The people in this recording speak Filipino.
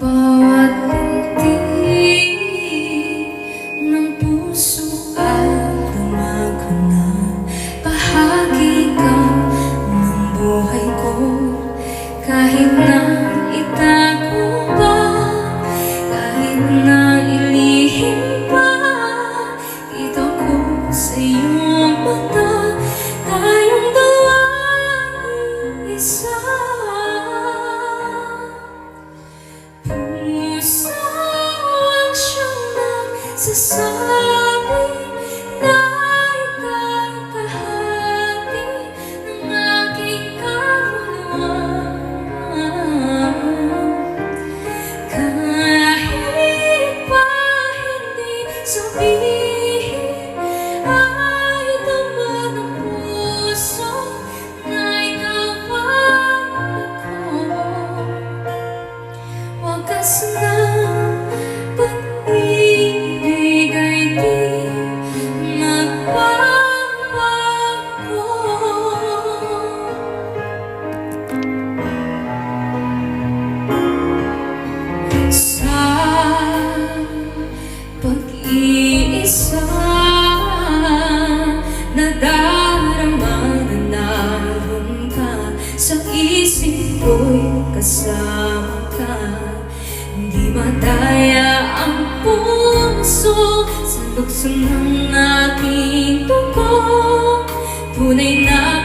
Bawat binti ng puso ay dumago na. Bahagi ka ng buhay ko, kahit na itago pa, kahit na ilihim pa. Ito ko sa iyong mata, tayong dalawang isa. Sasabi na ika'y kahati ng aking kaluluwa. Kahit pa hindi sabihin, ay duman ang puso na ikaw ay ako. Wagas na pag-iisa, nadarama na naroon ka sa isip ko'y kasama ka. Hindi madaya ang puso sa lukso ng aking dugo. Tunay na